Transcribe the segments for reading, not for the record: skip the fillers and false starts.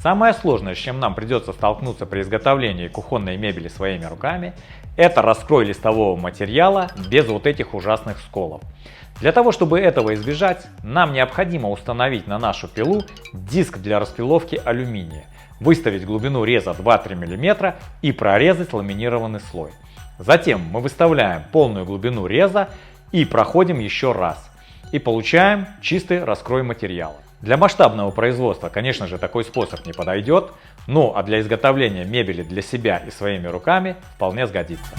Самое сложное, с чем нам придется столкнуться при изготовлении кухонной мебели своими руками, это раскрой листового материала без вот этих ужасных сколов. Для того, чтобы этого избежать, нам необходимо установить на нашу пилу диск для распиловки алюминия, выставить глубину реза 2-3 мм и прорезать ламинированный слой. Затем мы выставляем полную глубину реза и проходим еще раз. И получаем чистый раскрой материала. Для масштабного производства, конечно же, такой способ не подойдет, ну а для изготовления мебели для себя и своими руками вполне сгодится.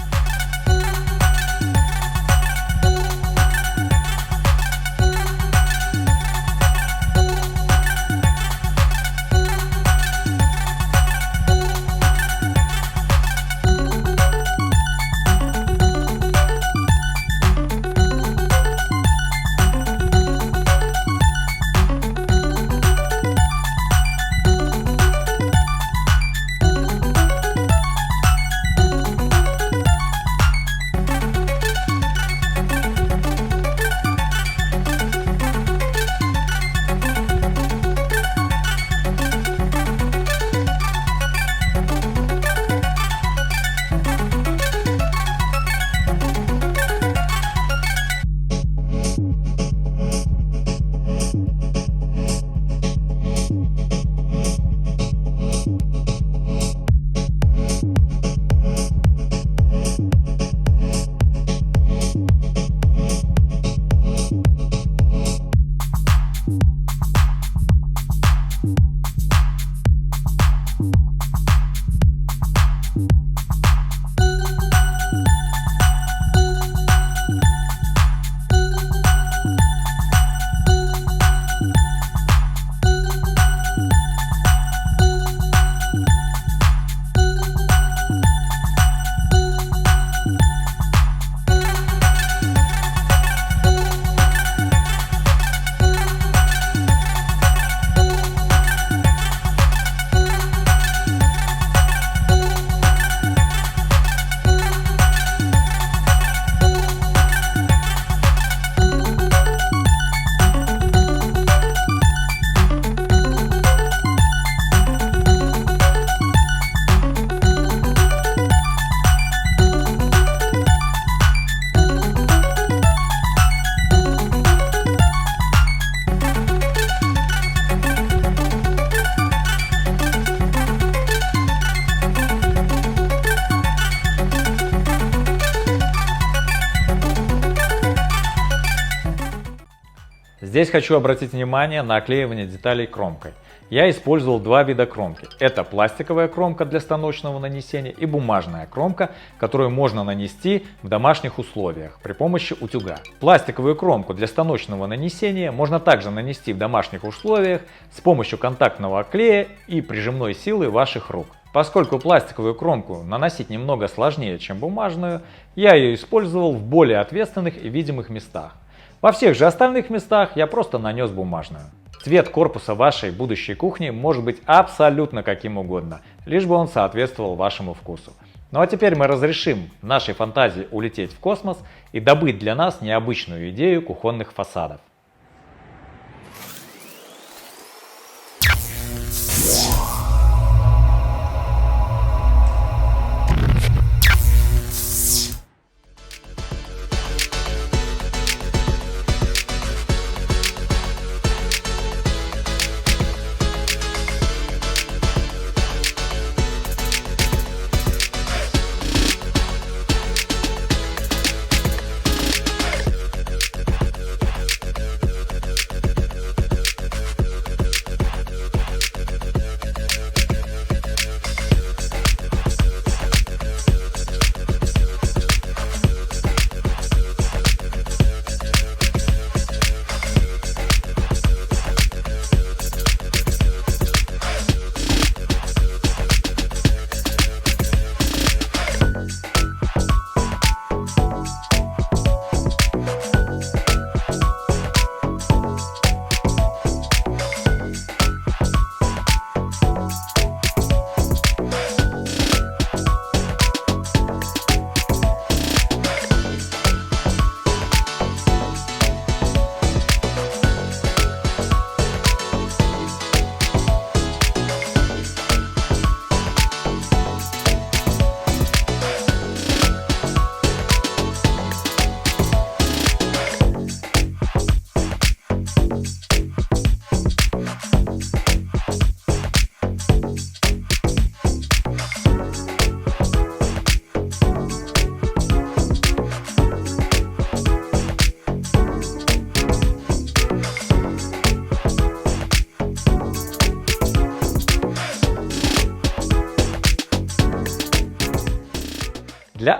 Здесь хочу обратить внимание на оклеивание деталей кромкой. Я использовал два вида кромки. Это пластиковая кромка для станочного нанесения и бумажная кромка, которую можно нанести в домашних условиях при помощи утюга. Пластиковую кромку для станочного нанесения можно также нанести в домашних условиях с помощью контактного клея и прижимной силы ваших рук. Поскольку пластиковую кромку наносить немного сложнее, чем бумажную, я ее использовал в более ответственных и видимых местах. Во всех же остальных местах я просто нанес бумажную. Цвет корпуса вашей будущей кухни может быть абсолютно каким угодно, лишь бы он соответствовал вашему вкусу. Ну а теперь мы разрешим нашей фантазии улететь в космос и добыть для нас необычную идею кухонных фасадов.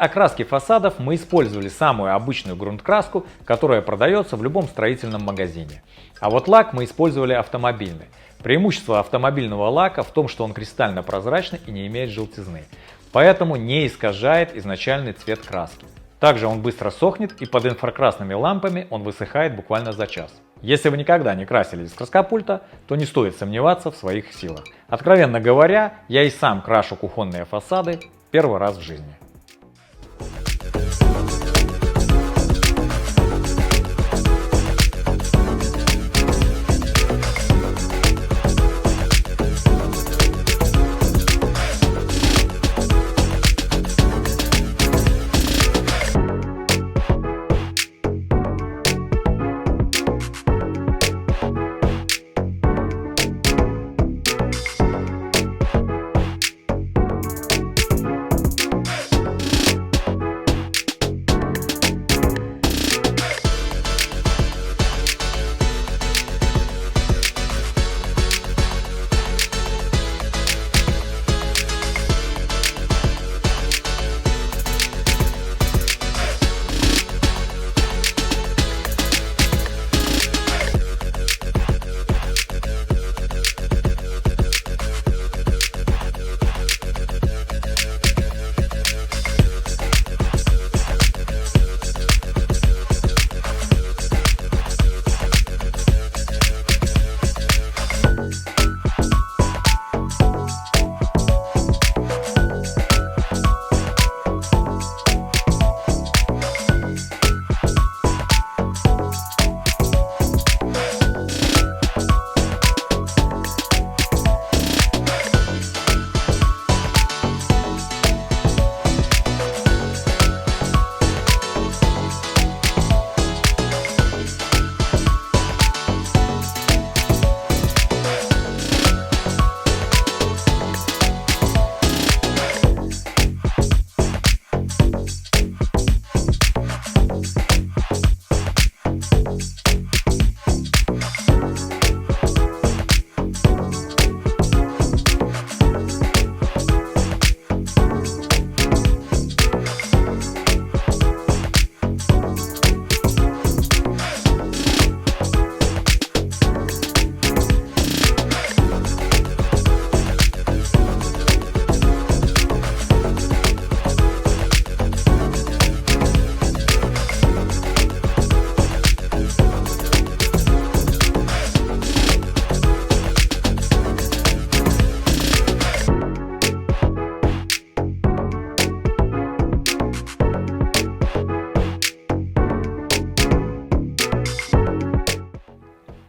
окраски фасадов мы использовали самую обычную грунт-краску, которая продается в любом строительном магазине. А вот лак мы использовали автомобильный. Преимущество автомобильного лака в том, что он кристально прозрачный и не имеет желтизны, поэтому не искажает изначальный цвет краски. Также он быстро сохнет, и под инфракрасными лампами он высыхает буквально за час. Если вы никогда не красили из краскопульта, то не стоит сомневаться в своих силах. Откровенно говоря, я и сам крашу кухонные фасады первый раз в жизни.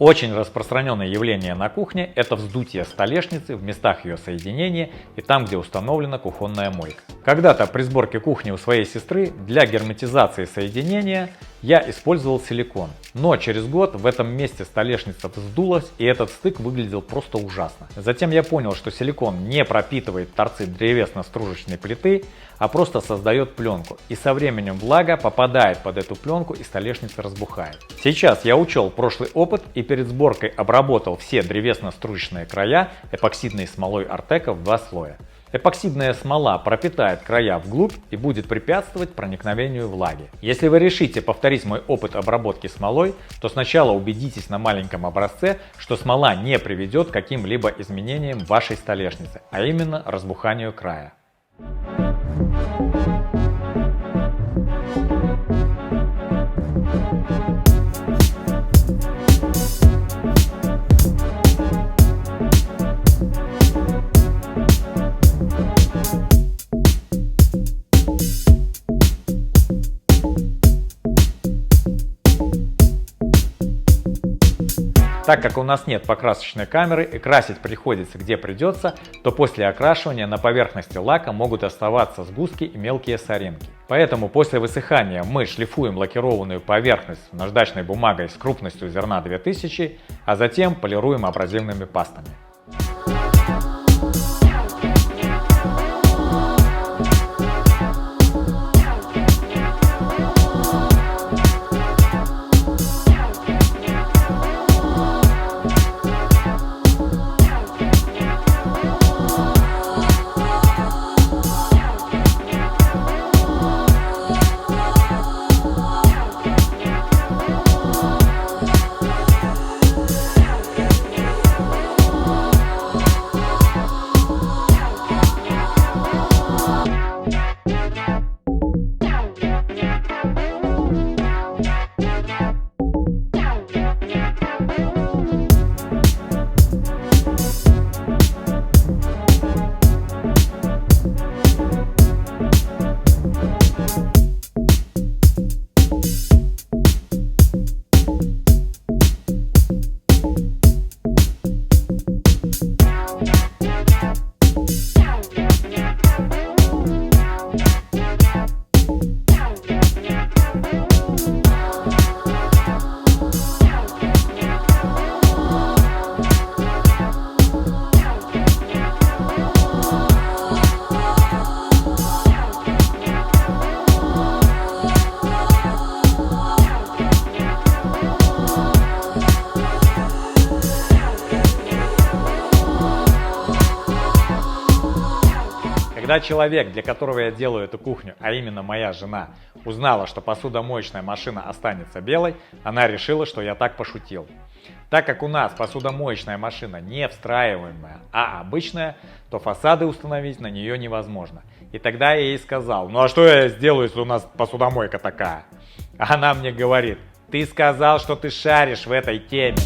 Очень распространенное явление на кухне – это вздутие столешницы в местах ее соединения и там, где установлена кухонная мойка. Когда-то при сборке кухни у своей сестры для герметизации соединения я использовал силикон, но через год в этом месте столешница вздулась, и этот стык выглядел просто ужасно. Затем я понял, что силикон не пропитывает торцы древесно-стружечной плиты, а просто создает пленку, и со временем влага попадает под эту пленку и столешница разбухает. Сейчас я учел прошлый опыт и перед сборкой обработал все древесно-стружечные края эпоксидной смолой Артека в 2 слоя. Эпоксидная смола пропитает края вглубь и будет препятствовать проникновению влаги. Если вы решите повторить мой опыт обработки смолой, то сначала убедитесь на маленьком образце, что смола не приведет к каким-либо изменениям вашей столешницы, а именно разбуханию края. Так как у нас нет покрасочной камеры и красить приходится где придется, то после окрашивания на поверхности лака могут оставаться сгустки и мелкие соринки. Поэтому после высыхания мы шлифуем лакированную поверхность наждачной бумагой с крупностью зерна 2000, а затем полируем абразивными пастами. Когда человек, для которого я делаю эту кухню, а именно моя жена, узнала, что посудомоечная машина останется белой, она решила, что я так пошутил. Так как у нас посудомоечная машина не встраиваемая, а обычная, то фасады установить на нее невозможно. И тогда я ей сказал: ну а что я сделаю, если у нас посудомойка такая? А она мне говорит: ты сказал, что ты шаришь в этой теме.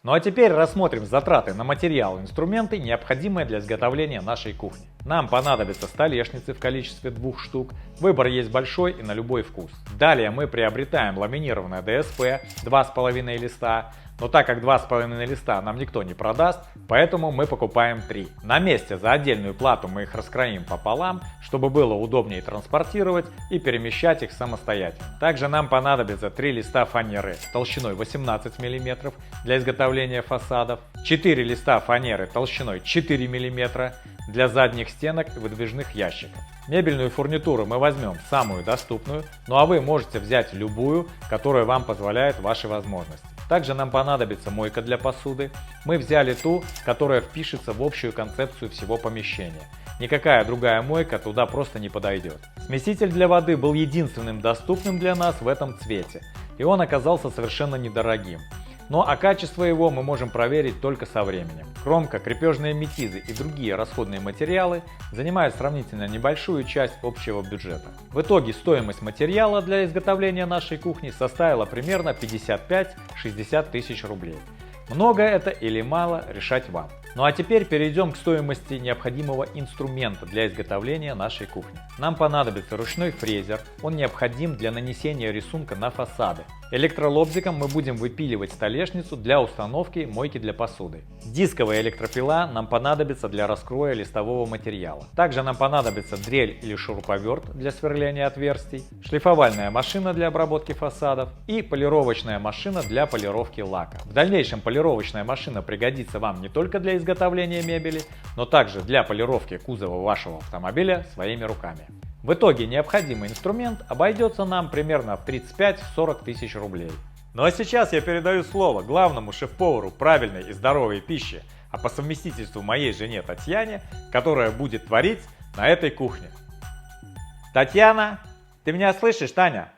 Ну а теперь рассмотрим затраты на материалы и инструменты, необходимые для изготовления нашей кухни. Нам понадобятся столешницы в количестве 2 штук, выбор есть большой и на любой вкус. Далее мы приобретаем ламинированное ДСП 2,5 листа, но так как 2,5 листа нам никто не продаст, поэтому мы покупаем 3. На месте за отдельную плату мы их раскроим пополам, чтобы было удобнее транспортировать и перемещать их самостоятельно. Также нам понадобится 3 листа фанеры толщиной 18 мм для изготовления фасадов, 4 листа фанеры толщиной 4 мм для задних стенок и выдвижных ящиков. Мебельную фурнитуру мы возьмем самую доступную, ну а вы можете взять любую, которая вам позволяет ваши возможности. Также нам понадобится мойка для посуды. Мы взяли ту, которая впишется в общую концепцию всего помещения. Никакая другая мойка туда просто не подойдет. Смеситель для воды был единственным доступным для нас в этом цвете, и он оказался совершенно недорогим. Ну а качество его мы можем проверить только со временем. Кромка, крепежные метизы и другие расходные материалы занимают сравнительно небольшую часть общего бюджета. В итоге стоимость материала для изготовления нашей кухни составила примерно 55-60 тысяч рублей. Много это или мало, решать вам. Ну а теперь перейдем к стоимости необходимого инструмента для изготовления нашей кухни. Нам понадобится ручной фрезер, он необходим для нанесения рисунка на фасады. Электролобзиком мы будем выпиливать столешницу для установки мойки для посуды. Дисковая электропила нам понадобится для раскроя листового материала. Также нам понадобится дрель или шуруповерт для сверления отверстий, шлифовальная машина для обработки фасадов и полировочная машина для полировки лака. В дальнейшем полировочная машина пригодится вам не только для изготовления мебели, но также для полировки кузова вашего автомобиля своими руками. В итоге необходимый инструмент обойдется нам примерно в 35-40 тысяч рублей. Ну а сейчас я передаю слово главному шеф-повару правильной и здоровой пищи, а по совместительству моей жене Татьяне, которая будет творить на этой кухне. Татьяна, ты меня слышишь, Таня?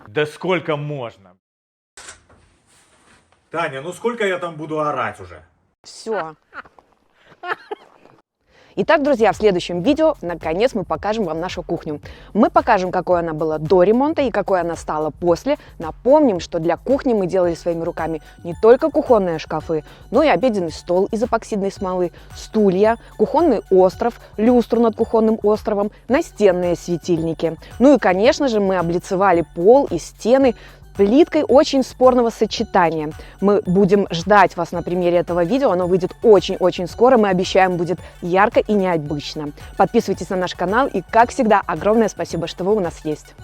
Да сколько можно? Таня, ну сколько я там буду орать уже? Все. Итак, друзья, в следующем видео наконец мы покажем вам нашу кухню. Мы покажем, какой она была до ремонта и какой она стала после. Напомним, что для кухни мы делали своими руками не только кухонные шкафы, но и обеденный стол из эпоксидной смолы, стулья, кухонный остров, люстру над кухонным островом, настенные светильники. Ну и, конечно же, мы облицевали пол и стены плиткой очень спорного сочетания. Мы будем ждать вас на примере этого видео, оно выйдет очень-очень скоро, мы обещаем, будет ярко и необычно. Подписывайтесь на наш канал и, как всегда, огромное спасибо, что вы у нас есть.